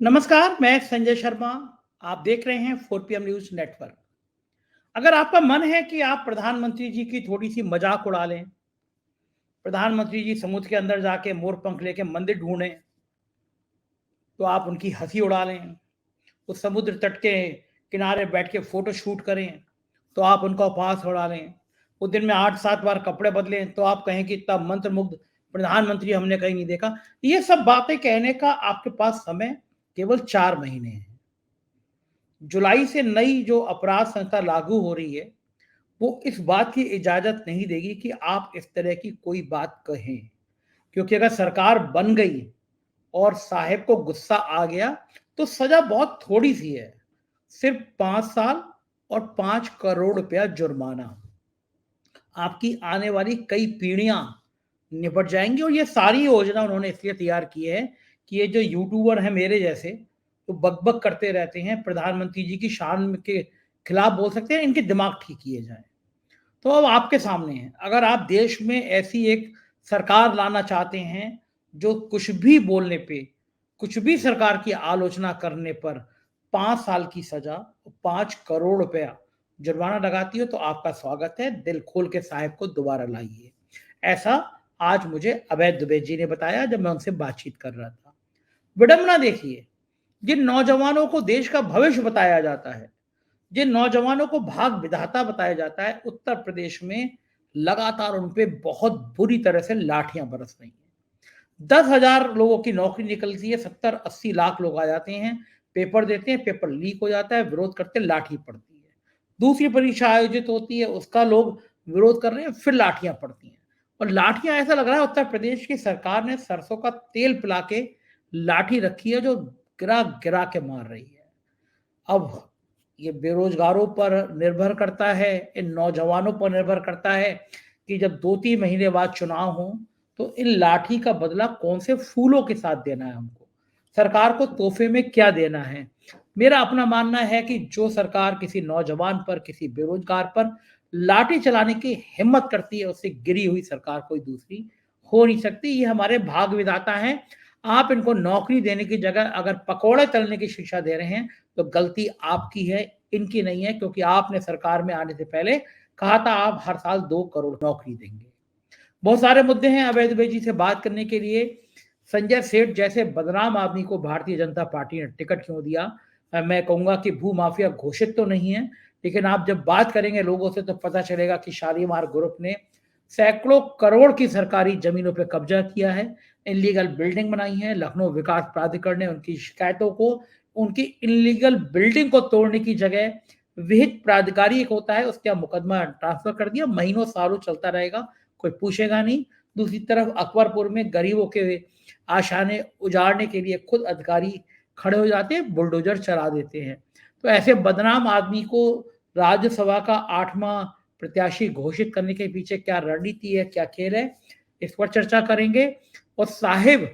नमस्कार, मैं संजय शर्मा। आप देख रहे हैं 4 PM न्यूज़ नेटवर्क। अगर आपका मन है कि आप प्रधानमंत्री जी की थोड़ी-सी मज़ाक उड़ा लें, प्रधानमंत्री जी समुद्र के अंदर जाके मोर पंख लेके मंदिर ढूँढें, तो आप उनकी हँसी उड़ा लें। उस समुद्र तट के किनारे बैठ के फ़ोटो शूट करें, तो आप उनका उपहास उड़ा लें। वो दिन में 8-7 बार कपड़े बदलें, तो आप कहें कि इतना मंत्रमुग्ध प्रधानमंत्री हमने कहीं नहीं देखा। ये सब बातें कहने का आपके पास समय केवल 4 महीने हैं। जुलाई से नई जो अपराध संहिता लागू हो रही है, वो इस बात की इजाज़त नहीं देगी कि आप इस तरह की कोई बात कहें। क्योंकि अगर सरकार बन गई और साहब को गुस्सा आ गया, तो सज़ा बहुत थोड़ी-सी है, सिर्फ़ 5 साल और 5 करोड़ रुपया जुर्माना। आपकी आने वाली कई पीढ़ियाँ निपट जाएँगी और ये सारी योजना उन्होंने इसलिए तैयार की है कि ये जो यूट्यूबर हैं मेरे जैसे, तो बक-बक करते रहते हैं, प्रधानमंत्री जी की शान के खिलाफ बोल सकते हैं, इनके दिमाग ठीक किए जाएँ। तो अब आपके सामने है, अगर आप देश में ऐसी एक सरकार लाना चाहते हैं, जो कुछ भी बोलने पे, कुछ भी सरकार की आलोचना करने पर 5 साल की सज़ा, 5 करोड़ रुपया जुर्माना लगाती हो, तो आपका स्वागत है, दिल खोल के साहब को दोबारा लाइए। ऐसा आज मुझे अभय दुबे जी ने बताया जब मैं उनसे बातचीत कर रहा था। विडंबना देखिए, जिन नौजवानों को देश का भविष्य बताया जाता है, जिन नौजवानों को भाग विधाता बताया जाता है, उत्तर प्रदेश में लगातार उन पे बहुत बुरी तरह से लाठियां बरस रही हैं। 10,000 लोगों की नौकरी निकलती है, 70-80 लाख लोग आ जाते हैं, पेपर देते हैं, पेपर लीक हो जाता है, विरोध करते लाठी पड़ती है। दूसरी परीक्षा आयोजित होती है, उसका लोग विरोध कर रहे हैं, फिर लाठियां पड़ती हैं। और लाठियां ऐसा लग रहा है उत्तर प्रदेश की सरकार ने सरसों का तेल पिला के लाठी रखी है, जो गिरा गिरा के मार रही है। अब ये बेरोजगारों पर निर्भर करता है, इन नौजवानों पर निर्भर करता है कि जब 2-3 महीने बाद चुनाव हों, तो इन लाठी का बदला कौन से फूलों के साथ देना है हमको। सरकार को तोहफ़े में क्या देना है? मेरा अपना मानना है कि जो सरकार किसी नौजवान पर, किसी बेरोजगार पर लाठी चलाने की हिम्मत करती है, उससे गिरी हुई सरकार कोई दूसरी हो नहीं सकती। ये हमारे भाग विधाता हैं। आप इनको नौकरी देने की जगह अगर पकौड़े तलने की शिक्षा दे रहे हैं, तो गलती आपकी है, इनकी नहीं है, क्योंकि आपने सरकार में आने से पहले कहा था आप हर साल 2 करोड़ नौकरी देंगे। बहुत सारे मुद्दे हैं अभय दुबे जी से बात करने के लिए। संजय सेठ जैसे बदनाम आदमी को भारतीय जनता पार्टी ने टिकट क्यों दिया? मैं कहूँगा कि भूमाफिया घोषित तो नहीं है, लेकिन आप जब बात करेंगे लोगों से तो पता चलेगा कि शालीमार ग्रुप ने सैकड़ों करोड़ की सरकारी ज़मीनों पे कब्ज़ा किया है, इल्लीगल बिल्डिंग बनाई है। लखनऊ विकास प्राधिकरण ने उनकी शिकायतों को, उनकी इल्लीगल बिल्डिंग को तोड़ने की जगह विहित प्राधिकारी एक होता है, उसका मुकदमा ट्रांसफ़र कर दिया, महीनों सालों चलता रहेगा, कोई पूछेगा नहीं। दूसरी तरफ अकबरपुर में गरीबों के आशाएँ उजाड़ने के लिए खुद अधिकारी खड़े हो जाते हैं, बुलडोज़र चला देते हैं। तो ऐसे बदनाम आदमी को राज्यसभा का 8वां प्रत्याशी घोषित करने के पीछे क्या रणनीति है, क्या खेल है, इस पर चर्चा करेंगे। और साहिब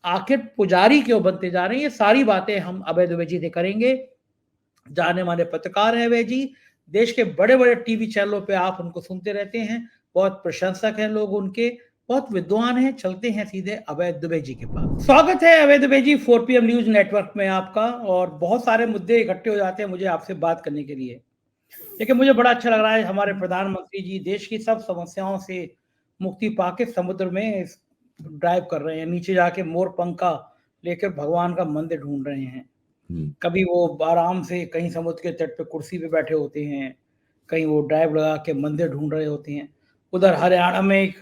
आखिर पुजारी क्यों बनते जा रहे हैं, ये सारी बातें हम अभय दुबे जी से करेंगे। जाने-माने पत्रकार हैं अभय जी, देश के बड़े-बड़े टीवी चैनलों पे आप उनको सुनते रहते हैं, बहुत प्रशंसक हैं लोग उनके, बहुत विद्वान हैं। चलते हैं सीधे अभय दुबे जी के पास। स्वागत है अभय Dubey ji 4 PM news network में आपका। और बहुत सारे मुद्दे इकट्ठे हो जाते हैं मुझे आपसे बात करने के लिए। देखिए, मुझे बड़ा अच्छा लग रहा है हमारे प्रधानमंत्री जी देश की सब समस्याओं से मुक्ति पाके समुद्र में ड्राइव कर रहे हैं, नीचे जाके मोर पंखा लेकर भगवान का मंदिर ढूंढ रहे हैं। हुँ, कभी वो आराम से कहीं समुद्र के तट पे कुर्सी पे बैठे होते हैं, कहीं वो ड्राइव लगा के मंदिर ढूंढ रहे होते हैं। उधर हरियाणा में एक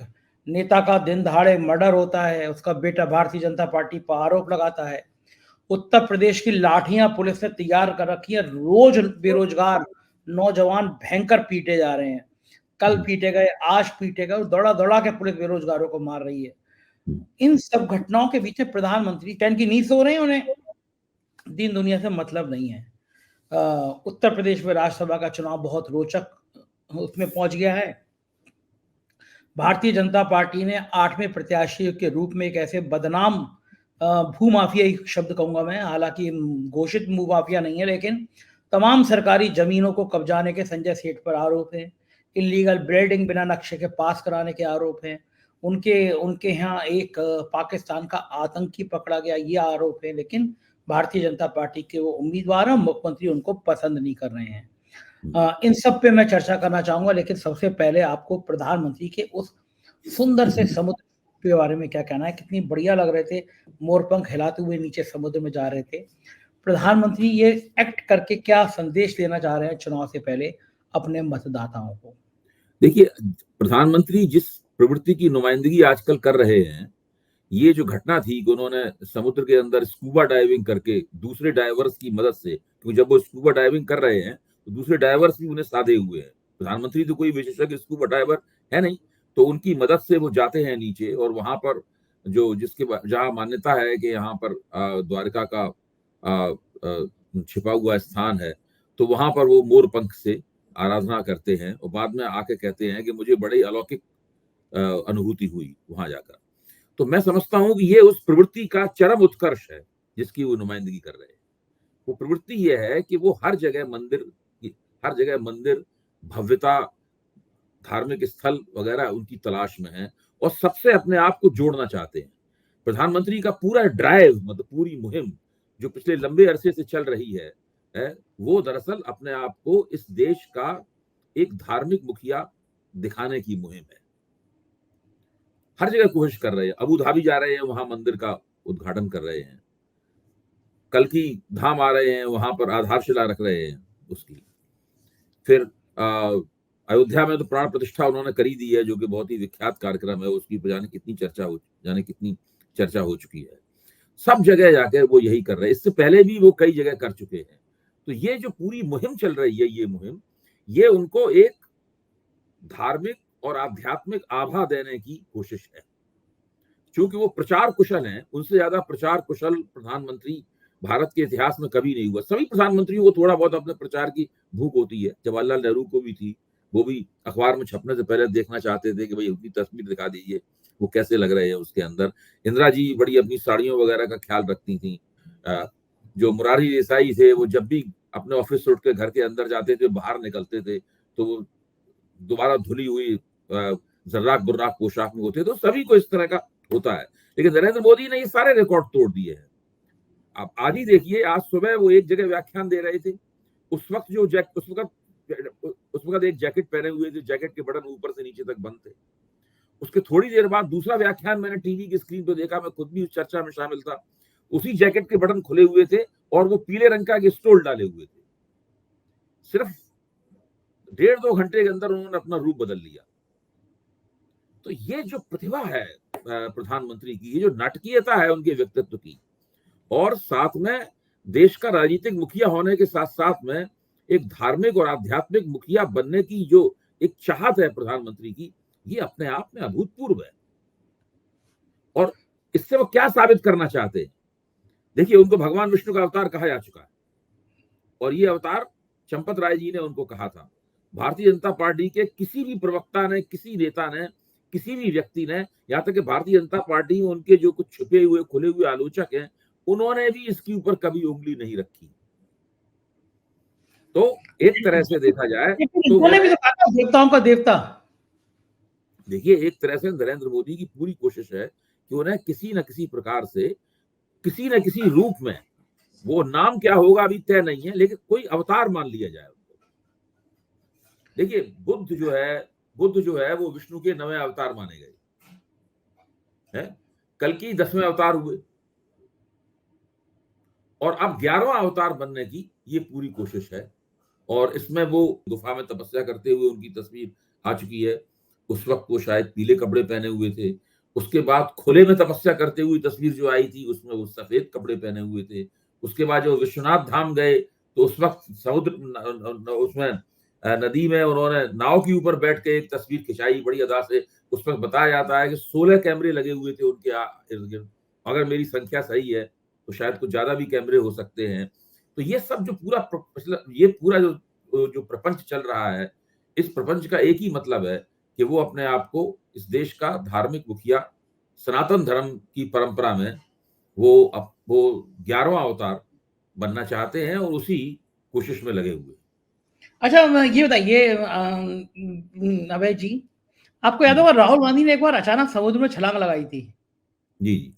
नेता का दिन दहाड़े मर्डर होता है, उसका बेटा भारतीय जनता पार्टी पर आरोप लगाता है। उत्तर प्रदेश की लाठियां पुलिस ने तैयार कर रखी है, रोज बेरोजगार नौजवान भयंकर पीटे जा रहे हैं। कल हुँ, पीटे गए, आज पीटे गए, और दौड़ा दौड़ा के पुलिस बेरोजगारों को मार रही है। हुँ, इन सब घटनाओं के बीच में प्रधानमंत्री चैन की नींद सो रहे हैं, उन्हें दीन दुनिया से मतलब नहीं है। उत्तर प्रदेश में राज्यसभा का चुनाव बहुत रोचक उसमें पहुंच गया है। भारतीय जनता पार्टी ने 8वें प्रत्याशी के रूप में एक ऐसे बदनाम भूमाफियाई शब्द कहूँगा मैं, हालाँकि घोषित भूमाफिया नहीं है, लेकिन तमाम सरकारी ज़मीनों को कब्जाने के संजय सेठ पर आरोप हैं। इल्लीगल बिल्डिंग बिना नक्शे के पास कराने के आरोप हैं। उनके उनके यहाँ एक पाकिस्तान का आतंकी पकड़ा गया, ये आरोप है। लेकिन भारतीय जनता पार्टी के वो उम्मीदवार हैं, मुख्यमंत्री उनको पसंद नहीं कर रहे हैं। इन सब पे मैं चर्चा करना चाहूंगा, लेकिन सबसे पहले आपको प्रधानमंत्री के उस सुंदर से समुद्र के बारे में क्या कहना है? कितनी बढ़िया लग रहे थे, मोरपंख हिलाते हुए नीचे समुद्र में जा रहे थे। प्रधानमंत्री ये एक्ट करके क्या संदेश देना चाह रहे हैं चुनाव से पहले अपने मतदाताओं को? देखिए, प्रधानमंत्री जिस प्रवृत्ति की नुमाइंदगी आजकल कर रहे हैं, ये जो घटना थी कि उन्होंने समुद्र के अंदर स्कूबा डाइविंग करके दूसरे डाइवर्स की मदद से, क्योंकि जब वो स्कूबा डाइविंग कर रहे हैं तो दूसरे डाइवर्स भी उन्हें साधे हुए हैं। प्रधानमंत्री तो कोई विशेषज्ञ स्कूबा डाइवर है नहीं, तो उनकी मदद से वो जाते हैं नीचे, और वहां पर जो जहां मान्यता है कि यहाँ पर द्वारका का छिपा हुआ स्थान है, तो वहां पर वो मोर पंख से आराधना करते हैं और बाद में आके कहते हैं कि मुझे बड़ी अलौकिक अनुभूति हुई वहां जाकर। तो मैं समझता हूं कि ये उस प्रवृत्ति का चरम उत्कर्ष है जिसकी वो नुमाइंदगी कर रहे हैं। वो प्रवृत्ति ये है कि वो हर जगह मंदिर, भव्यता, धार्मिक स्थल वगैरह उनकी तलाश में है और सबसे अपने आप को जोड़ना चाहते हैं। प्रधानमंत्री का पूरा ड्राइव, मतलब पूरी मुहिम जो पिछले लंबे अरसे से चल रही है, वो दरअसल अपने आप को इस देश का एक धार्मिक मुखिया दिखाने की मुहिम है। हर जगह कोशिश कर रहे हैं। अबू धाबी जा रहे हैं, वहां मंदिर का उद्घाटन कर रहे हैं। कल्की धाम आ रहे हैं, वहां पर आधारशिला रख रहे हैं उसकी। फिर अयोध्या में तो प्राण प्रतिष्ठा उन्होंने करी दी है, जो कि बहुत ही विख्यात कार्यक्रम है। उसकी जाने कितनी चर्चा हो चुकी है। सब जगह जाकर वो यही कर रहे हैं। इससे पहले भी वो कई जगह कर चुके हैं। तो ये जो पूरी मुहिम चल रही है, ये उनको एक धार्मिक और आध्यात्मिक आभा देने की कोशिश है। क्योंकि वो प्रचार कुशल हैं, उनसे ज्यादा प्रचार कुशल प्रधानमंत्री भारत के इतिहास में कभी नहीं हुआ। सभी प्रधानमंत्रियों को थोड़ा बहुत अपने प्रचार की भूख होती है। जवाहरलाल नेहरू को भी थी, वो भी अखबार में छपने से पहले देखना चाहते थे कि भाई उनकी तस्वीर दिखा दीजिए, वो कैसे लग रहे हैं उसके अंदर। इंदिरा जी बड़ी अपनी साड़ियों वगैरह का ख्याल रखती थी। जो मुरारी देसाई थे, वो जब भी अपने ऑफिस से उठ के घर के अंदर जाते थे, बाहर निकलते थे, तो वो दोबारा धुली हुई जर्राक बुर्राक पोशाक में होते। तो सभी को इस तरह का होता है। लेकिन नरेंद्र मोदी ने ये सारे रिकॉर्ड तोड़ दिए हैं। आप आज ही देखिए, आज सुबह वो एक जगह व्याख्यान दे रहे थे। उस वक्त एक जैकेट पहने हुए थे, जैकेट के बटन ऊपर से नीचे तक बंद थे। उसके थोड़ी देर बाद दूसरा व्याख्यान मैंने टीवी की स्क्रीन पर देखा, मैं खुद भी उस चर्चा में शामिल था। उसी जैकेट के बटन खुले हुए थे और वो पीले रंग का एक स्टोल डाले हुए थे। सिर्फ 1.5-2 घंटे के अंदर उन्होंने अपना रूप बदल लिया। तो ये जो प्रतिभा है प्रधानमंत्री की, ये जो नाटकीयता है उनके व्यक्तित्व की, और साथ में देश का राजनीतिक मुखिया होने के साथ साथ में एक धार्मिक और आध्यात्मिक मुखिया बनने की जो एक चाहत है प्रधानमंत्री की, ये अपने आप में अभूतपूर्व है। और इससे वो क्या साबित करना चाहते हैं? देखिए, उनको भगवान विष्णु का अवतार कहा जा चुका है, और ये अवतार चंपत राय जी ने उनको कहा था। भारतीय जनता पार्टी के किसी भी प्रवक्ता ने, किसी नेता ने, किसी भी व्यक्ति ने, यहाँ तक कि भारतीय जनता पार्टी में उनके जो कुछ छुपे हुए खुले हुए आलोचक हैं, उन्होंने भी इसके ऊपर कभी उंगली नहीं रखी। तो एक तरह से देखा जाए तो उन्होंने भी तो कहा देवताओं का देवता। देखिए, एक तरह से नरेंद्र मोदी की पूरी कोशिश है कि उन्हें किसी न किसी प्रकार से, किसी न किसी रूप में, वो नाम क्या होगा अभी तय नहीं है, लेकिन कोई अवतार मान लिया जाए उनको। देखिए, बुद्ध जो है वो विष्णु के 9वें अवतार माने गए हैं। कल की 10वें अवतार हुए, और अब 11वां अवतार बनने की ये पूरी कोशिश है। और इसमें वो गुफा में तपस्या करते हुए उनकी तस्वीर आ चुकी है। उस वक्त वो शायद पीले कपड़े पहने हुए थे। उसके बाद खुले में तपस्या करते हुए तस्वीर जो आई थी, उसमें वो सफेद कपड़े पहने हुए थे। उसके बाद जो विश्वनाथ धाम गए, तो उस वक्त समुद्र उसमें नदी में उन्होंने नाव के ऊपर बैठ के एक तस्वीर खिंचाई बड़ी अदा से। उस वक्त बताया जाता है कि 16 कैमरे लगे हुए थे उनके इर्द गिर्द। अगर मेरी संख्या सही है तो शायद कुछ ज्यादा भी कैमरे हो सकते हैं। तो ये सब जो पूरा जो प्रपंच चल रहा है, इस प्रपंच का एक ही मतलब है कि वो अपने आप को इस देश का धार्मिक मुखिया, सनातन धर्म की परंपरा में वो 11वां अवतार बनना चाहते हैं, और उसी कोशिश में लगे हुए। अच्छा, ये बताइए अभय जी, आपको याद होगा राहुल गांधी ने एक बार अचानक समुद्र में छलांग लगाई थी। जी जी।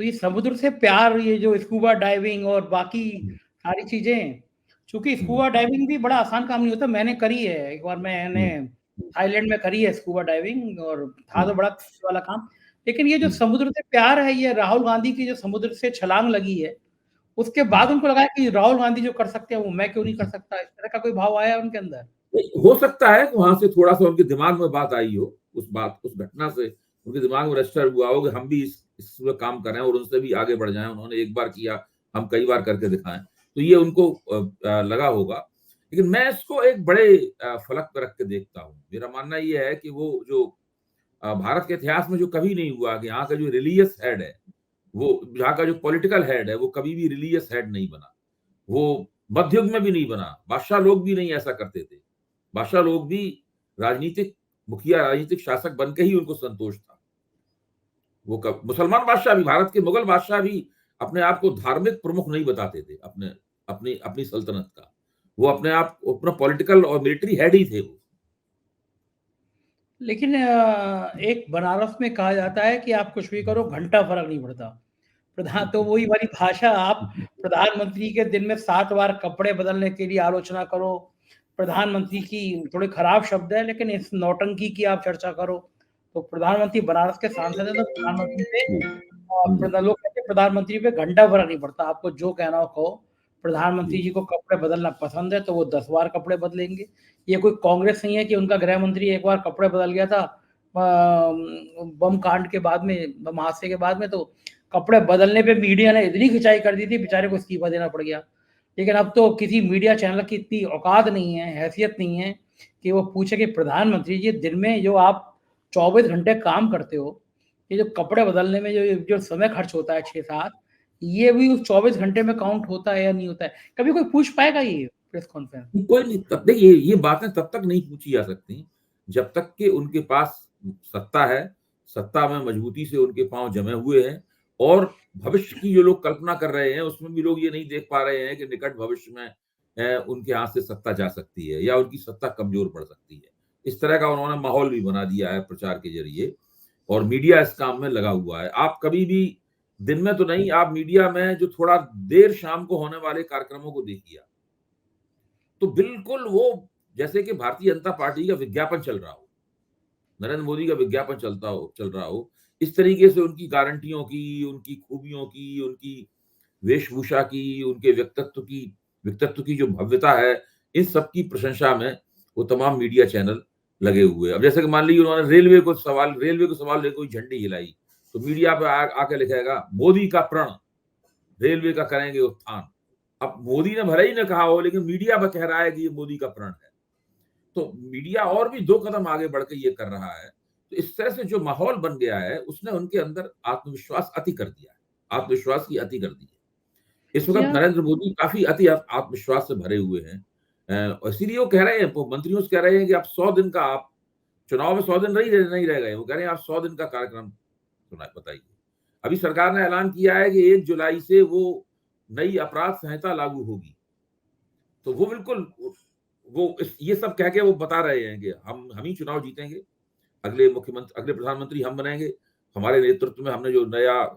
तो ये समुद्र से प्यार, ये जो स्कूबा डाइविंग और बाकी सारी चीजें, चूंकि स्कूबा डाइविंग भी बड़ा आसान काम नहीं होता, मैंने करी है एक बार, मैंने थाईलैंड में करी है स्कूबा डाइविंग, और था तो बड़ा वाला काम। लेकिन ये जो समुद्र से प्यार है, ये राहुल गांधी की जो समुद्र से छलांग लगी है, उसके बाद उनको लगा कि राहुल गांधी जो कर सकते हैं वो मैं क्यों नहीं कर सकता, इस तरह का कोई भाव आया उनके अंदर? हो सकता है कि वहां से थोड़ा सा उनके दिमाग में बात आई हो, उस घटना से उनके दिमाग में रजिस्टर हुआ हो कि हम भी इस काम कर रहे हैं और उनसे भी आगे बढ़ जाएं। उन्होंने एक बार किया, हम कई बार करके दिखाएं, तो ये उनको लगा होगा। लेकिन मैं इसको एक बड़े फलक पर रख के देखता हूँ। मेरा मानना ये है कि वो जो भारत के इतिहास में जो कभी नहीं हुआ कि यहाँ का जो रिलीजियस हेड है, वो यहाँ का जो पॉलिटिकल हेड है, वो कभी भी रिलीजियस हेड नहीं बना। वो मध्य युग में भी नहीं बना, बादशाह लोग भी नहीं ऐसा करते थे। बादशाह लोग भी राजनीतिक मुखिया, राजनीतिक शासक बन के ही उनको संतोष था। वो मुसलमान बादशाह भी, भारत के मुगल बादशाह भी अपने आप को धार्मिक प्रमुख नहीं बताते थे अपने अपनी अपनी सल्तनत का। वो अपने आप अपना पॉलिटिकल और मिलिट्री हेड ही थे वो। लेकिन एक बनारस में कहा जाता है कि आप कुछ भी करो, घंटा फर्क नहीं पड़ता। प्रधान तो वही वाली भाषा, आप प्रधानमंत्री के दिन में 7 बार कपड़े बदलने के लिए आलोचना करो, प्रधानमंत्री की थोड़े खराब शब्द है, लेकिन इस नौटंकी की आप चर्चा करो। तो प्रधानमंत्री बनारस के सांसद है, तो प्रधानमंत्री पे लोग कहते हैं प्रधानमंत्री पे घंटा फर्क नहीं पड़ता, आपको जो कहना हो कहो। प्रधानमंत्री जी को कपड़े बदलना पसंद है तो वो 10 बार कपड़े बदलेंगे। ये कोई कांग्रेस नहीं है कि उनका गृह मंत्री एक बार कपड़े बदल गया था बम कांड के बाद में, बम हादसे के बाद में, तो कपड़े बदलने पे मीडिया ने इतनी खिंचाई कर दी थी, बेचारे को इस्तीफा देना पड़ गया। लेकिन अब तो किसी मीडिया चैनल की इतनी औकात नहीं है, हैसियत नहीं है कि वो पूछे कि प्रधानमंत्री जी, दिन में जो आप 24 घंटे काम करते हो, ये जो कपड़े बदलने में जो समय खर्च होता है 6-7, ये भी उस 24 घंटे में काउंट होता है या नहीं होता है? कभी कोई पूछ पाएगा ये प्रेस कॉन्फ्रेंस? कोई नहीं। तब देखिए, ये बातें तब तक नहीं पूछी जा सकती जब तक कि उनके पास सत्ता है, सत्ता में मजबूती से उनके पांव जमे हुए हैं, और भविष्य की जो लोग कल्पना कर रहे हैं उसमें भी लोग ये नहीं देख पा रहे हैं कि निकट भविष्य में उनके हाथ से सत्ता जा सकती है या उनकी सत्ता कमजोर पड़ सकती है। इस तरह का उन्होंने माहौल भी बना दिया है प्रचार के जरिए, और मीडिया इस काम में लगा हुआ है। आप कभी भी दिन में तो नहीं, आप मीडिया में जो थोड़ा देर शाम को होने वाले कार्यक्रमों को देखिए, तो बिल्कुल वो जैसे कि भारतीय जनता पार्टी का विज्ञापन चल रहा हो, नरेंद्र मोदी का विज्ञापन चल रहा हो, इस तरीके से उनकी गारंटियों की, उनकी खूबियों की, उनकी वेशभूषा की, उनके व्यक्तित्व की जो भव्यता है, इन सब की प्रशंसा में वो तमाम मीडिया चैनल लगे हुए हैं। अब जैसे कि मान लीजिए उन्होंने रेलवे को सवाल लेकर कोई झंडी हिलाई, तो मीडिया पे आके लिखेगा मोदी का प्रण, रेलवे का करेंगे उत्थान। अब मोदी ने भले ही न कहा हो, लेकिन मीडिया में कह रहा है कि ये मोदी का प्रण है। तो मीडिया और भी 2 कदम आगे बढ़ के ये कर रहा है। तो इस तरह से जो माहौल बन गया है, उसने उनके अंदर आत्मविश्वास अति कर दिया है, आत्मविश्वास की अति कर दी है। इस वक़्त क्या नरेंद्र मोदी काफ़ी अति आत्मविश्वास से भरे हुए हैं। और इसीलिए वो कह रहे हैं, वो मंत्रियों से कह रहे हैं कि आप 100 दिन का, आप चुनाव में 100 दिन नहीं रह गए। वो कह रहे हैं आप 100 दिन का कार्यक्रम बताइए। अभी सरकार ने ऐलान किया है कि 1 जुलाई से वो नई अपराध संहिता लागू होगी। तो वो बिल्कुल ये सब कह के वो बता रहे हैं कि हम ही चुनाव जीतेंगे, अगले प्रधानमंत्री हम बनेंगे, हमारे नेतृत्व में हमने जो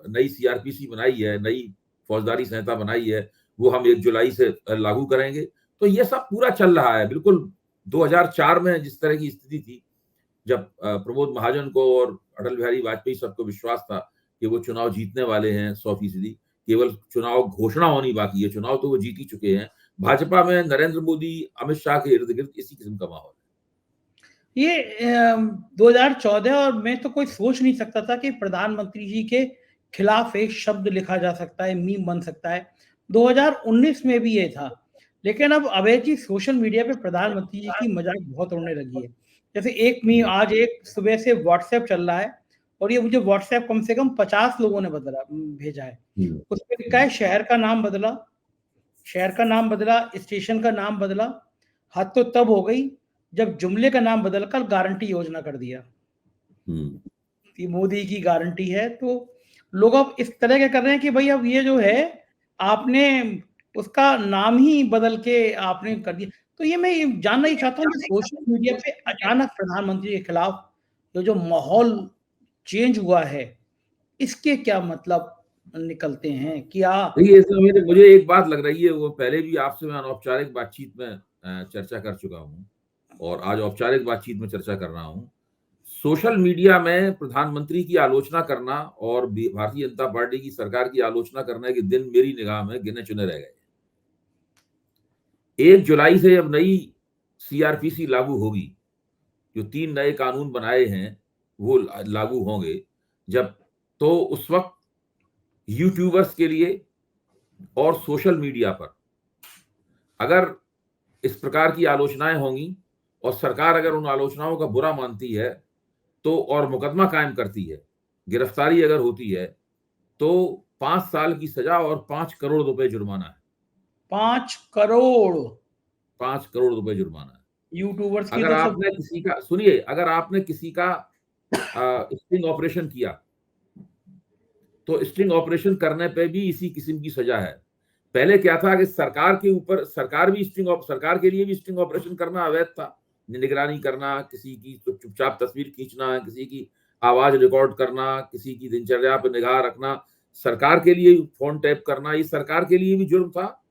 नई सीआरपीसी बनाई है, नई फौजदारी संहिता बनाई है, वो हम 1 जुलाई से लागू करेंगे। तो ये सब पूरा चल रहा है। बिल्कुल 2004 में जिस तरह की स्थिति थी, जब प्रमोद महाजन को और अटल बिहारी वाजपेयी सबको विश्वास था कि वो चुनाव जीतने वाले हैं 100%, केवल चुनाव घोषणा होनी बाकी है, चुनाव तो वो जीत ही चुके हैं। भाजपा में नरेंद्र मोदी, अमित शाह के इर्द-गिर्द इसी किस्म का माहौल है। ये 2014 और में तो कोई सोच नहीं सकता था कि प्रधानमंत्री जी के खिलाफ एक शब्द लिखा जा सकता है, मीम बन सकता है। 2019 में भी ये था। लेकिन अब अवैध जी सोशल मीडिया पे प्रधानमंत्री जी की मजाक बहुत उड़ने लगी है। जैसे एक मीम आज एक सुबह से व्हाट्सएप चल रहा है, और ये मुझे व्हाट्सएप कम से कम 50 लोगों ने भेजा है। उसमें लिखा है शहर का नाम बदला, स्टेशन का नाम बदला, हद तो तब हो गई जब जुमले का नाम बदलकर गारंटी योजना कर दिया। कि मोदी की गारंटी है। तो लोग अब इस तरह के कर रहे हैं कि भाई अब ये जो है आपने उसका नाम ही बदल के आपने कर दिया। तो ये मैं ये जानना ही चाहता हूँ कि सोशल मीडिया पे अचानक प्रधानमंत्री के खिलाफ जो माहौल चेंज हुआ है, इसके क्या मतलब निकलते हैं? क्या देखिए इसमें मुझे एक बात लग रही है, वो पहले भी आपसे मैं अनौपचारिक बातचीत में चर्चा कर चुका हूँ और आज औपचारिक बातचीत में चर्चा कर रहा हूँ। सोशल मीडिया में प्रधानमंत्री की आलोचना करना और भारतीय जनता पार्टी की सरकार की आलोचना करने के दिन मेरी निगाह में गिने चुने रह गए। 1 जुलाई से जब नई सीआरपीसी लागू होगी, जो 3 नए कानून बनाए हैं वो लागू होंगे जब, तो उस वक्त यूट्यूबर्स के लिए और सोशल मीडिया पर अगर इस प्रकार की आलोचनाएं होंगी और सरकार अगर उन आलोचनाओं का बुरा मानती है तो और मुकदमा कायम करती है, गिरफ्तारी अगर होती है, तो 5 साल की सजा और 5 करोड़ रुपए जुर्माना है। 5 करोड़ 5 करोड़ रुपए जुर्माना है। यूट्यूबर्स की अगर तो आपने किसी का, सुनिए, अगर आपने किसी का स्टिंग ऑपरेशन किया तो स्टिंग ऑपरेशन करने पे भी इसी किस्म की सजा है। पहले क्या था कि सरकार के ऊपर, सरकार के लिए भी स्टिंग ऑपरेशन करना अवैध था। निगरानी करना, किसी की चुपचाप तस्वीर खींचना, किसी की आवाज रिकॉर्ड करना, किसी की दिनचर्या पर निगाह रखना, सरकार के लिए फोन टैप करना, ये सरकार के लिए भी जुर्म था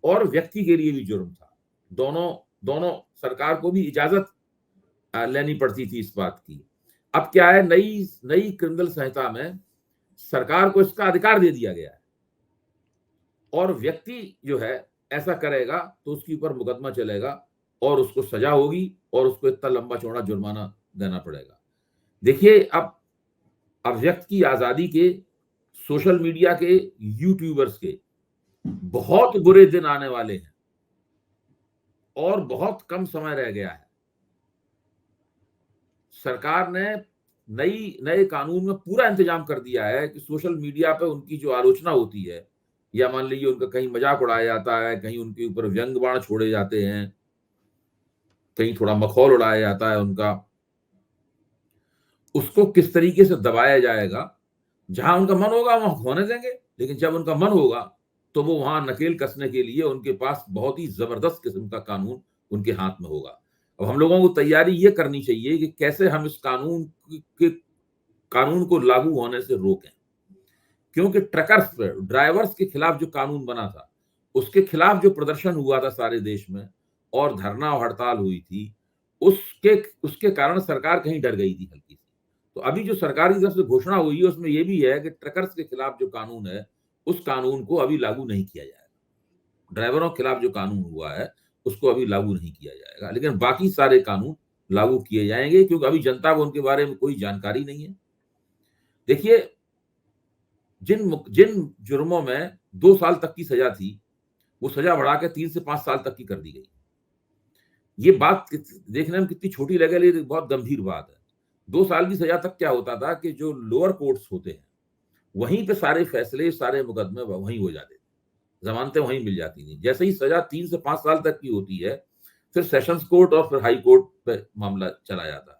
और व्यक्ति के लिए भी जुर्म था। दोनों दोनों सरकार को भी इजाजत लेनी पड़ती थी इस बात की। अब क्या है, नई क्रिमिनल संहिता में सरकार को इसका अधिकार दे दिया गया है और व्यक्ति जो है ऐसा करेगा तो उसके ऊपर मुकदमा चलेगा और उसको सजा होगी और उसको इतना लंबा चौड़ा जुर्माना देना पड़ेगा। देखिए, अब व्यक्ति की आजादी के, सोशल मीडिया के, यूट्यूबर्स के बहुत बुरे दिन आने वाले हैं और बहुत कम समय रह गया है। सरकार ने नए कानून में पूरा इंतजाम कर दिया है कि सोशल मीडिया पे उनकी जो आलोचना होती है, या मान लीजिए उनका कहीं मजाक उड़ाया जाता है, कहीं उनके ऊपर व्यंग बाण छोड़े जाते हैं, कहीं थोड़ा मखौल उड़ाया जाता है उनका, उसको किस तरीके से दबाया जाएगा। जहां उनका मन होगा वहां होने देंगे, लेकिन जब उनका मन होगा तो वो वहां नकेल कसने के लिए उनके पास बहुत ही जबरदस्त किस्म का कानून उनके हाथ में होगा। अब हम लोगों को तैयारी ये करनी चाहिए कि कैसे हम इस कानून को लागू होने से रोकें, क्योंकि ट्रकर्स पे, ड्राइवर्स के खिलाफ जो कानून बना था, उसके खिलाफ जो प्रदर्शन हुआ था सारे देश में और धरना और हड़ताल हुई थी, उसके कारण सरकार कहीं डर गई थी हल्की सी। तो अभी जो सरकार की तरफ से घोषणा हुई है उसमें यह भी है कि ट्रकर्स के खिलाफ जो कानून है उस कानून को अभी लागू नहीं किया जाएगा। ड्राइवरों के खिलाफ जो कानून हुआ है उसको अभी लागू नहीं किया जाएगा, लेकिन बाकी सारे कानून लागू किए जाएंगे, क्योंकि अभी जनता को उनके बारे में कोई जानकारी नहीं है। देखिए, जिन जुर्मों में 2 साल तक की सजा थी, वो सजा बढ़ा के 3 से 5 साल तक की कर दी गई। ये बात देखने में कितनी छोटी लगे, लेकिन बहुत गंभीर बात है। 2 साल की सजा तक क्या होता था कि जो लोअर कोर्ट्स होते हैं वहीं पे सारे फैसले, सारे मुकदमे वहीं हो जाते थे, जमानतें वहीं मिल जाती थी। जैसे ही सजा 3 से 5 साल तक की होती है, फिर सेशंस कोर्ट और फिर हाई कोर्ट पे मामला चला जाता है।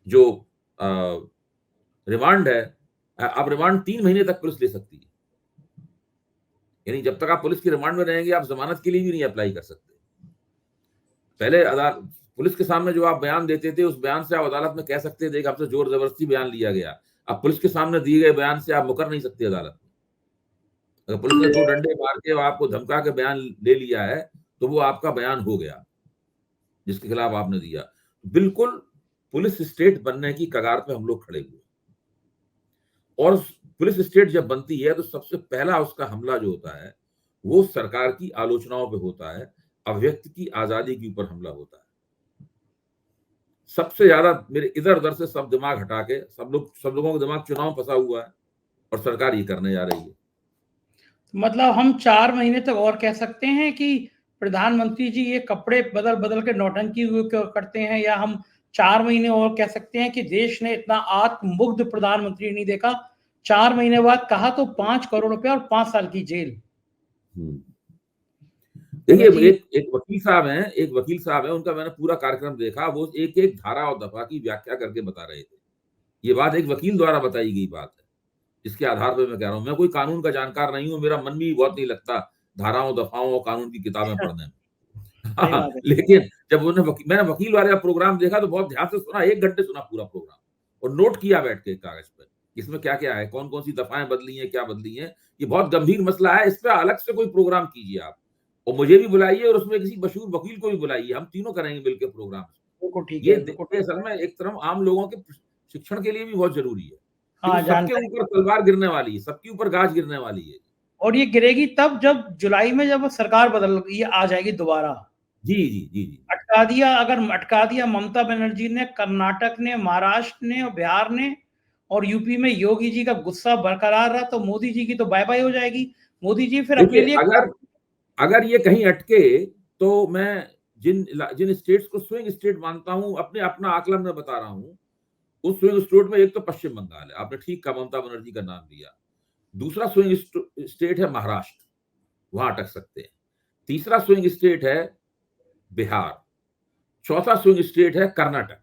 जो रिमांड है, अब रिमांड 3 महीने तक पुलिस ले सकती है, यानी जब तक आप पुलिस की रिमांड में रहेंगे आप जमानत के लिए भी नहीं अप्लाई कर सकते। पहले पुलिस के सामने जो आप बयान देते थे, उस बयान से आप अदालत में कह सकते थे कि आपसे जोर जबरदस्ती बयान लिया गया। अब पुलिस के सामने दिए गए बयान से आप मुकर नहीं सकते अदालत में। अगर पुलिस ने 2 डंडे मार के आपको धमका के बयान ले लिया है तो वो आपका बयान हो गया जिसके खिलाफ आपने दिया। बिल्कुल पुलिस स्टेट बनने की कगार पे हम लोग खड़े हुए, और पुलिस स्टेट जब बनती है तो सबसे पहला उसका हमला जो होता है वो सरकार की आलोचनाओं पे होता है, अभिव्यक्ति की आजादी के ऊपर हमला होता है। सबसे ज्यादा मेरे इधर उधर से सब दिमाग हटा के, सब लोगों का दिमाग चुनाव फंसा हुआ है और सरकार ये करने जा रही है। मतलब हम 4 महीने तक और कह सकते हैं कि प्रधानमंत्री जी ये कपड़े बदल बदल के नौटंकी करते हैं, या हम 4 महीने और कह सकते हैं कि देश ने इतना आत्ममुग्ध प्रधानमंत्री नहीं देखा। 4 महीने बाद कहा तो 5 करोड़ रुपए और 5 साल की जेल। देखिए, एक वकील साहब है, उनका मैंने पूरा कार्यक्रम देखा। वो एक एक धारा और दफा की व्याख्या करके बता रहे थे। ये बात एक वकील द्वारा बताई गई बात है, जिसके आधार पर मैं कह रहा हूं। मैं कोई कानून का जानकार नहीं हूं, मेरा मन भी बहुत नहीं लगता धाराओं, दफाओं और कानून की किताबें पढ़ने में। सही बात है। लेकिन जब मैंने वकील वाले का प्रोग्राम देखा तो बहुत ध्यान से सुना, 1 घंटे सुना पूरा प्रोग्राम और नोट किया बैठ के कागज पर इसमें क्या क्या है, कौन कौन सी दफाएं बदली हैं, क्या बदली हैं। ये बहुत गंभीर मसला है, इस पर अलग से कोई प्रोग्राम कीजिए आप, और मुझे भी बुलाइए और उसमें किसी मशहूर वकील को भी बुलाइए, हम तीनों करेंगे मिलकर प्रोग्राम। बिल्कुल ठीक ये है, बिल्कुल ठीक असल है। में एक तरफ आम लोगों के शिक्षण के लिए भी बहुत जरूरी है, हाँ, क्योंकि सबके जानकारी। ऊपर तलवार गिरने वाली है, सबके ऊपर गाज गिरने वाली है। और ये गिरेगी तब जब जुलाई में जब सरकार बदल ये आ जाएगी दोबारा। जी जी जी जी। अटका दिया ममता बनर्जी ने, कर्नाटक ने, महाराष्ट्र ने और बिहार ने, और यूपी में योगी जी का गुस्सा बरकरार रहा, तो मोदी जी की तो बाय बाय हो जाएगी। मोदी जी फिर अपने देखिए, लिए अगर अगर ये कहीं अटके तो मैं जिन जिन स्टेट्स को स्विंग स्टेट मानता हूं, अपने अपना आकलन में बता रहा हूं, उस स्विंग स्टेट में एक तो पश्चिम बंगाल है, आपने ठीक कहा, ममता बनर्जी का नाम लिया। दूसरा स्विंग स्टेट है महाराष्ट्र, वहां अटक सकते हैं। तीसरा स्विंग स्टेट है बिहार। चौथा स्विंग स्टेट है कर्नाटक।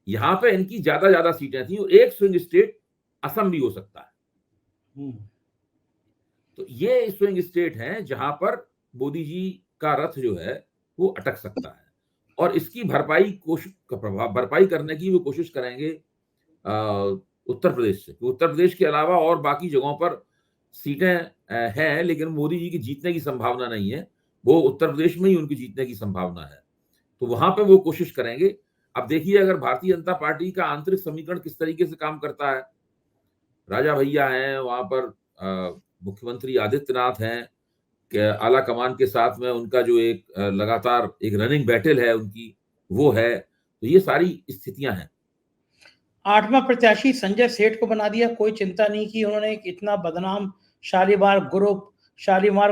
यहां पे इनकी ज्यादा सीटें थी, और एक स्विंग स्टेट असम भी हो सकता है। तो ये स्विंग स्टेट हैं जहां पर मोदी जी का रथ जो है वो अटक सकता है, और इसकी भरपाई करने की वो कोशिश करेंगे उत्तर प्रदेश से। उत्तर प्रदेश के अलावा और बाकी जगहों पर सीटें हैं, लेकिन मोदी जी की जीतने की संभावना नहीं है। वो उत्तर प्रदेश में ही उनकी जीतने की संभावना है, तो वहां पे वो कोशिश करेंगे। अब देखिए, अगर भारतीय जनता पार्टी का आंतरिक समीकरण किस तरीके से काम करता है। राजा भैया हैं वहां पर, मुख्यमंत्री आदित्यनाथ हैं, आला कमान के साथ में उनका जो एक लगातार एक रनिंग बैटल है उनकी, वो है। तो ये सारी स्थितियां हैं। 8वां प्रत्याशी संजय सेठ को बना दिया, कोई चिंता नहीं की उन्होंने। इतना बदनाम शालीमार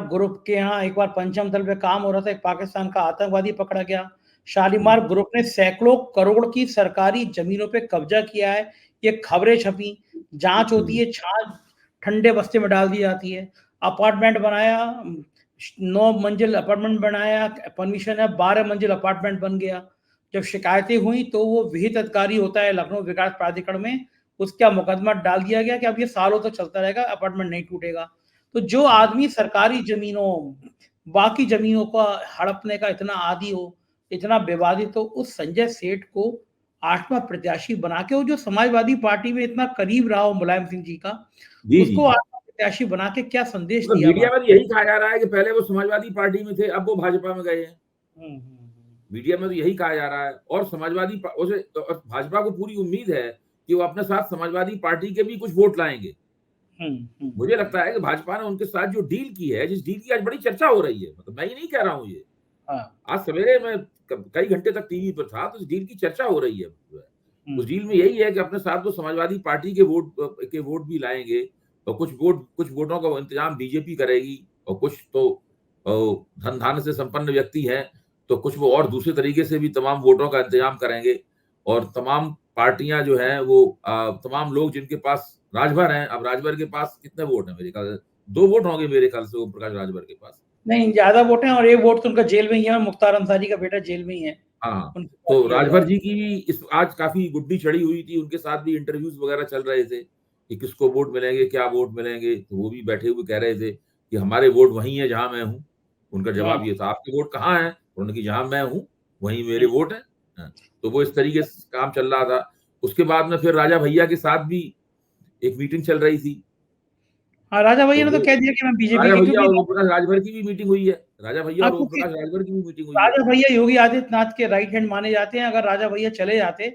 ग्रुप के यहाँ एक बार पंचम दल पे काम हो रहा था, एक पाकिस्तान का आतंकवादी पकड़ा गया। शालीमार ग्रुप ने सैकड़ों करोड़ की सरकारी जमीनों पे कब्जा किया है, ये खबरें छपी, जांच होती है, छाछ ठंडे बस्ते में डाल दी जाती है। अपार्टमेंट बनाया, 9 मंजिल अपार्टमेंट बनाया, परमिशन है, 12 मंजिल अपार्टमेंट बन गया। जब शिकायतें हुई तो वो विहित अधिकारी होता है लखनऊ विकास प्राधिकरण में, उसका मुकदमा डाल दिया गया कि अब ये सालों तक चलता रहेगा, अपार्टमेंट नहीं टूटेगा। तो जो आदमी सरकारी जमीनों, बाकी जमीनों का हड़पने का इतना आदी हो, इतना विवादित हो, उस संजय सेठ को 8वां प्रत्याशी बना के, वो जो समाजवादी पार्टी में इतना करीब रहा हो मुलायम सिंह जी का, जी जी। उसको 8वां प्रत्याशी बना के क्या संदेश मतलब दिया मीडिया बात। में तो यही कहा जा रहा है कि पहले वो समाजवादी पार्टी में थे, अब वो भाजपा में गए हैं। मीडिया में तो यही कहा जा रहा है, और और भाजपा को पूरी उम्मीद है कि वो अपने साथ समाजवादी पार्टी के भी कुछ वोट लाएंगे। मुझे लगता है कि भाजपा ने उनके साथ जो डील की है, जिस डील की आज बड़ी चर्चा हो रही है, मतलब मैं ये नहीं कह रहा हूं ये, आज सवेरे मैं कई घंटे तक टीवी पर था, तो इस डील की चर्चा हो रही है। उस डील में यही है कि अपने साथ वो समाजवादी पार्टी के वोट भी लाएंगे, और कुछ वोटों का इंतजाम बीजेपी करेगी, और कुछ तो धन धान्य से संपन्न व्यक्ति हैं, तो कुछ वो और दूसरे तरीके से भी तमाम वोटों का इंतजाम करेंगे। और तमाम पार्टियां जो हैं वो तमाम लोग जिनके पास राजभर हैं, अब राजभर के पास कितने वोट हैं, मेरे ख्याल से 2 वोट होंगे मेरे ख्याल से ओम प्रकाश राजभर के पास। नहीं, ज्यादा वोट हैं, और एक वोट तो उनका जेल में ही है, मुख्तार अंसारी का बेटा जेल में ही है, हाँ, उनके साथ तो किया राजभर जाए। जी की भी इस आज काफी गुड्डी चढ़ी हुई थी, उनके साथ भी इंटरव्यूज वगैरह चल रहे थे कि किसको वोट मिलेंगे, क्या वोट मिलेंगे। तो वो भी बैठे हुए कह रहे थे कि हमारे वोट वही है जहां मैं हूँ। उनका हाँ, जवाब ये था, आपके वोट कहाँ है? उन्होंने कि जहां मैं हूँ वहीं मेरे हम्म। वोट है। हाँ, तो वो इस तरीके से काम चल रहा था। उसके बाद में फिर राजा भैया के साथ भी एक मीटिंग चल रही थी। हाँ, राजा तो भैया ने तो वो कह दिया कि मैं बीजेपी राजा के, भैया क्योंकि और ओम प्रकाश राजभर की भी मीटिंग हुई है। राजा भैया और हाँ, ओम क्योंकि प्रकाश राजभर की भी मीटिंग हुई है। राजा भैया योगी आदित्यनाथ के राइट हैंड माने जाते हैं। अगर राजा भैया चले जाते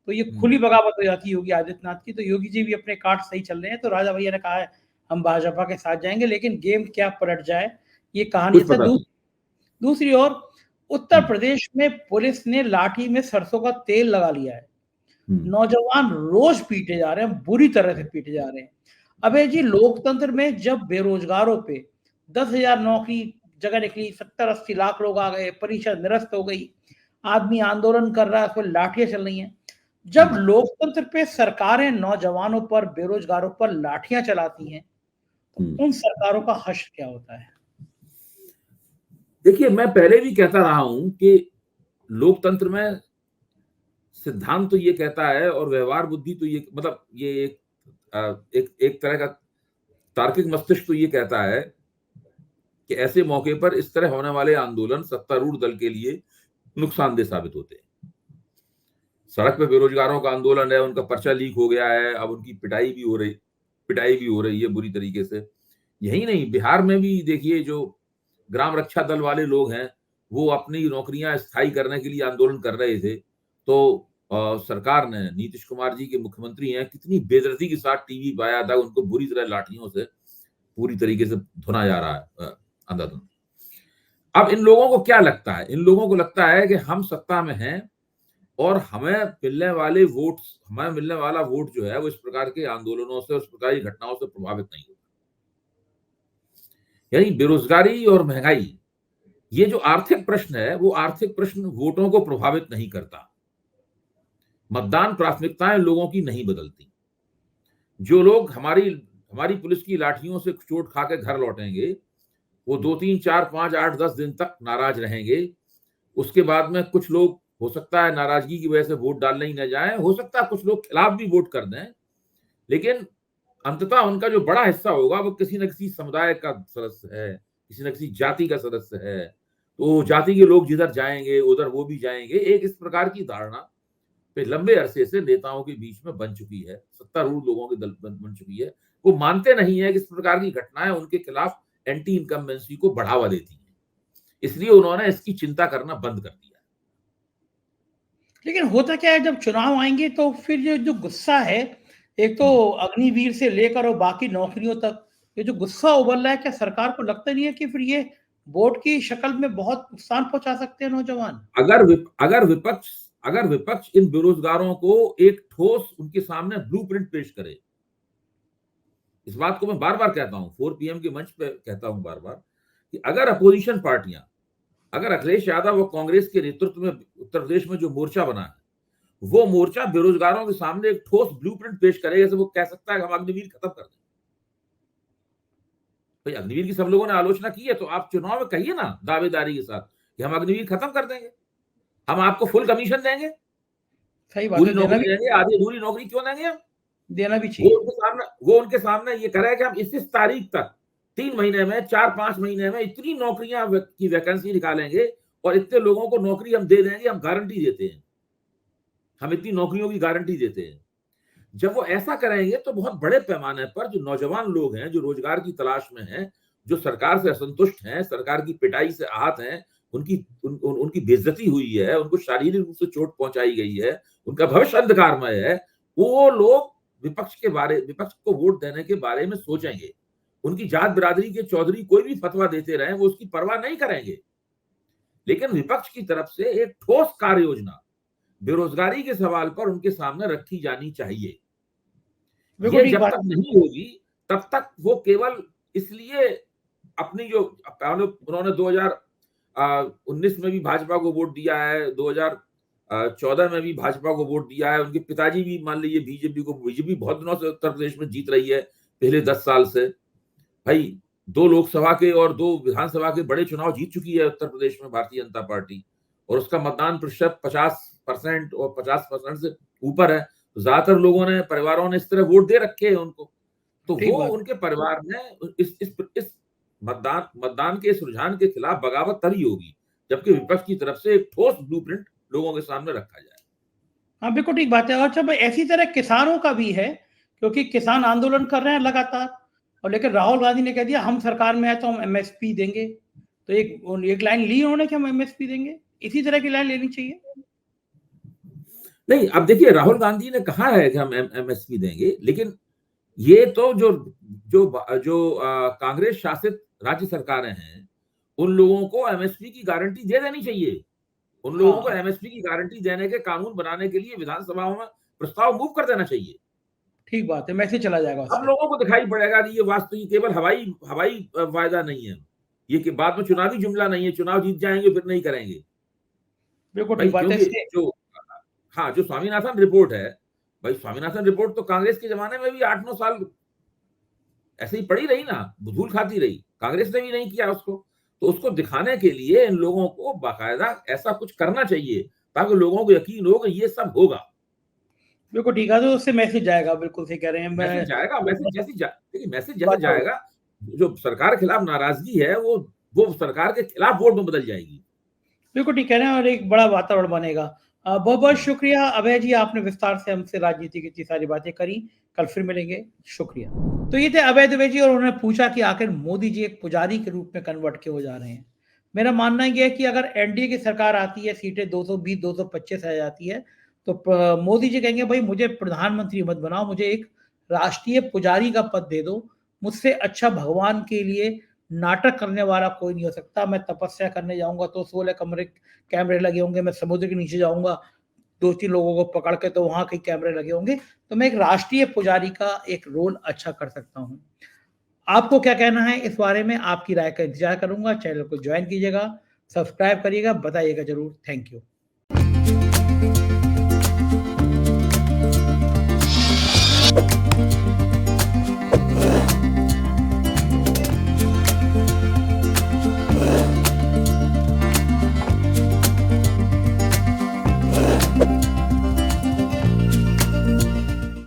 तो ये हम्म, खुली बगावत हो जाती योगी आदित्यनाथ की। तो योगी जी भी अपने कार्ड सही चल रहे हैं, तो राजा भैया ने कहा है हम भाजपा के साथ जाएंगे, लेकिन गेम क्या पलट जाए ये कहानी कुछ है। पता नहीं। दूसरी ओर उत्तर हम्म, प्रदेश में पुलिस ने लाठी में सरसों का तेल लगा लिया है। हम्म, नौजवान रोज पीटे जा रहे हैं, बुरी तरह से पीटे जा रहे हैं। अबे जी, लोकतंत्र में जब बेरोजगारों पे 10,000 नौकरी जगह निकली, 70-80 लाख लोग आ गए, परीक्षा निरस्त हो गई, आदमी आंदोलन कर रहा है, उसमें लाठियां चल रही हैं। जब हम्म, लोकतंत्र पे सरकारें नौजवानों पर, बेरोजगारों पर लाठियां चलाती हैं, तो हम्म। उन सरकारों का हश्र क्या होता है। देखिए, मैं पहले भी कहता रहा हूं कि लोकतंत्र में सिद्धांत तो ये कहता है, और व्यवहार बुद्धि तो ये, मतलब ये एक तरह का तार्किक मस्तिष्क तो ये कहता है कि ऐसे मौके पर इस तरह होने वाले आंदोलन सत्तारूढ़ दल के लिए नुकसानदेह साबित होते हैं। सड़क पे बेरोजगारों का आंदोलन है, उनका पर्चा लीक हो गया है, अब उनकी पिटाई भी हो रही है बुरी तरीके से। यही नहीं, बिहार में भी देखिए जो ग्राम रक्षा दल वाले लोग हैं, वो अपनी नौकरियां स्थायी करने के लिए आंदोलन कर रहे थे। तो सरकार ने, नीतीश कुमार जी के मुख्यमंत्री हैं, कितनी बेदर्दी के साथ टीवी पे आया था, उनको बुरी तरह लाठियों से पूरी तरीके से धुना जा रहा है अंधाधुंध। अब इन लोगों को क्या लगता है? इन लोगों को लगता है कि हम सत्ता में हैं और हमें मिलने वाला वोट जो है वो इस प्रकार के आंदोलनों से, उस प्रकार की घटनाओं से प्रभावित नहीं होगा। यानी बेरोजगारी और महंगाई, ये जो आर्थिक प्रश्न है, वो आर्थिक प्रश्न वोटों को प्रभावित नहीं करता। मतदान प्राथमिकताएं लोगों की नहीं बदलती। जो लोग हमारी पुलिस की लाठियों से चोट खा के घर लौटेंगे, वो 2 3 4 5 8 10 दिन तक नाराज रहेंगे। उसके बाद में कुछ लोग, हो सकता है नाराजगी की वजह से वोट डालने ही न जाए, हो सकता है कुछ लोग खिलाफ भी वोट कर दें, लेकिन अंततः उनका जो बड़ा हिस्सा होगा वो किसी न किसी समुदाय का सदस्य है, किसी न किसी जाति का सदस्य है। तो जाति के लोग जिधर जाएंगे उधर वो भी जाएंगे। एक इस प्रकार की धारणा पे लंबे अरसे से नेताओं के बीच में बन चुकी है, सत्तारूढ़ लोगों के दल बन चुकी है। वो मानते नहीं है कि इस प्रकार की घटनाएं उनके खिलाफ एंटी इनकम्बेंसी को बढ़ावा देती हैं, इसलिए उन्होंने इसकी चिंता करना बंद कर दिया। लेकिन होता क्या है, जब चुनाव आएंगे तो फिर ये जो गुस्सा है, एक तो अग्निवीर से लेकर और बाकी नौकरियों तक, ये जो गुस्सा उबल रहा है, क्या सरकार को लगता नहीं है कि फिर ये वोट की शक्ल में बहुत नुकसान पहुंचा सकते हैं नौजवान? अगर विपक्ष इन बेरोजगारों को एक ठोस उनके सामने ब्लूप्रिंट पेश करे, इस बात को मैं बार बार कहता हूं, 4 PM के मंच पे कहता हूं बार बार, कि अगर अपोजिशन पार्टियां, अगर अखिलेश यादव और कांग्रेस के नेतृत्व में उत्तर प्रदेश में जो मोर्चा बना है, वो मोर्चा बेरोजगारों के सामने एक ठोस ब्लूप्रिंट पेश करे, जैसे वो कह सकता है कि हम अग्निवीर खत्म कर दें। भाई अग्निवीर की सब लोगों ने आलोचना की है, तो आप चुनाव में कहिए ना दावेदारी के साथ कि हम अग्निवीर खत्म कर देंगे, हम आपको फुल कमीशन देंगे, सही बात पूरी है, नौकरी देंगे, आधी अधूरी नौकरी क्यों देंगे हम? देना भी चाहिए। वो उनके सामने ये करे कि हम इस तारीख तक 3 महीने में, 4-5 महीने में इतनी नौकरियां की वैकेंसी निकालेंगे और इतने लोगों को नौकरी हम दे देंगे, हम गारंटी देते हैं, हम इतनी नौकरियों की गारंटी देते हैं। जब वो ऐसा करेंगे तो बहुत बड़े पैमाने पर जो नौजवान लोग हैं, जो रोजगार की तलाश में हैं, जो सरकार से असंतुष्ट हैं, सरकार की पिटाई से आहत हैं, उनकी बेइज्जती हुई है, उनको शारीरिक रूप से चोट पहुंचाई गई है, उनका भविष्य अंधकारमय है, वो लोग विपक्ष को वोट देने के बारे में सोचेंगे। उनकी जात बिरादरी के चौधरी कोई भी फतवा देते रहे, वो उसकी परवाह नहीं करेंगे। लेकिन विपक्ष की तरफ से एक ठोस कार्य योजना बेरोजगारी के सवाल पर उनके सामने रखी जानी चाहिए। ये जब तक नहीं होगी, तब तक वो केवल इसलिए अपनी जो उन्होंने 2019 में भी भाजपा को वोट दिया है, 2014 में भी भाजपा को वोट दिया है, उनके पिताजी भी मान लीजिए बीजेपी बहुत दिनों से उत्तर प्रदेश में जीत रही है, पहले 10 साल से। भाई 2 लोकसभा के और 2 विधानसभा के बड़े चुनाव जीत चुकी है उत्तर प्रदेश में भारतीय जनता पार्टी, और उसका मतदान प्रतिशत 50% और 50% से ऊपर है। तो ज्यादातर लोगों ने, परिवारों ने इस तरह वोट दे रखे हैं उनको, तो वो उनके परिवार में इस मतदान के इस रुझान के खिलाफ बगावत तभी होगी जबकि विपक्ष की तरफ से एक ठोस ब्लूप्रिंट लोगों के सामने रखा जाए। हाँ, बिल्कुल ठीक बात है। और जब ऐसी तरह किसानों का भी है, क्योंकि किसान आंदोलन कर रहे हैं लगातार, और लेकिन राहुल गांधी ने कह दिया हम सरकार में है तो हम एमएसपी देंगे। तो एक लाइन ली उन्होंने कि हम एमएसपी देंगे, इसी तरह की लाइन लेनी चाहिए। नहीं, अब देखिए राहुल गांधी ने कहा है कि हम एमएसपी देंगे, लेकिन ये तो जो कांग्रेस शासित राज्य सरकारें हैं, उन लोगों को एमएसपी की गारंटी दे देनी चाहिए। उन लोगों को एमएसपी की गारंटी देने के कानून बनाने के लिए विधानसभाओं में प्रस्ताव मूव कर देना चाहिए। ठीक बात है, मैसेज चला जाएगा। हम लोगों को दिखाई पड़ेगा कि ये वास्तविक केवल हवाई वायदा नहीं है, ये कि बाद में चुनावी जुमला नहीं है, चुनाव जीत जाएंगे फिर नहीं करेंगे। बिल्कुल ठीक बात है। जो स्वामीनाथन रिपोर्ट है, भाई स्वामीनाथन रिपोर्ट तो कांग्रेस के जमाने में भी 8-9 साल ऐसे ही पड़ी रही ना, धूल खाती रही, कांग्रेस ने भी नहीं किया उसको। तो उसको दिखाने के लिए इन लोगों को बाकायदा ऐसा कुछ करना चाहिए ताकि लोगों को यकीन हो कि ये सब होगा। बिल्कुल ठीक है, तो उससे मैसेज जाएगा। बिल्कुल सही कह रहे हैं। मैसेज जाएगा, मैसेज जैसे जाएगा, जो सरकार के खिलाफ नाराजगी है वो सरकार के खिलाफ वोट में बदल जाएगी। बिल्कुल ठीक कह रहे हैं, और एक बड़ा वातावरण बनेगा। बहुत बहुत शुक्रिया अभय जी, आपने विस्तार से हमसे राजनीति की इतनी सारी बातें करी। कल फिर मिलेंगे, शुक्रिया। तो ये थे अभय दुबे जी और उन्होंने पूछा कि आखिर मोदी जी एक पुजारी के रूप में कन्वर्ट क्यों हो जा रहे हैं। मेरा मानना ये है कि अगर एनडीए की सरकार आती है, सीटें 220 225 आ जाती है, तो मोदी जी कहेंगे भाई मुझे प्रधानमंत्री मत बनाओ, मुझे एक राष्ट्रीय पुजारी का पद दे दो, मुझसे अच्छा भगवान के लिए नाटक करने वाला कोई नहीं हो सकता। मैं तपस्या करने जाऊंगा तो 16 कमरे कैमरे लगे होंगे, मैं समुद्र के नीचे जाऊंगा 2-3 लोगों को पकड़ के तो वहां कई कैमरे लगे होंगे, तो मैं एक राष्ट्रीय पुजारी का एक रोल अच्छा कर सकता हूं। आपको क्या कहना है इस बारे में? आपकी राय का इंतजार करूंगा। चैनल को ज्वाइन कीजिएगा, सब्सक्राइब करिएगा, बताइएगा जरूर। Thank you.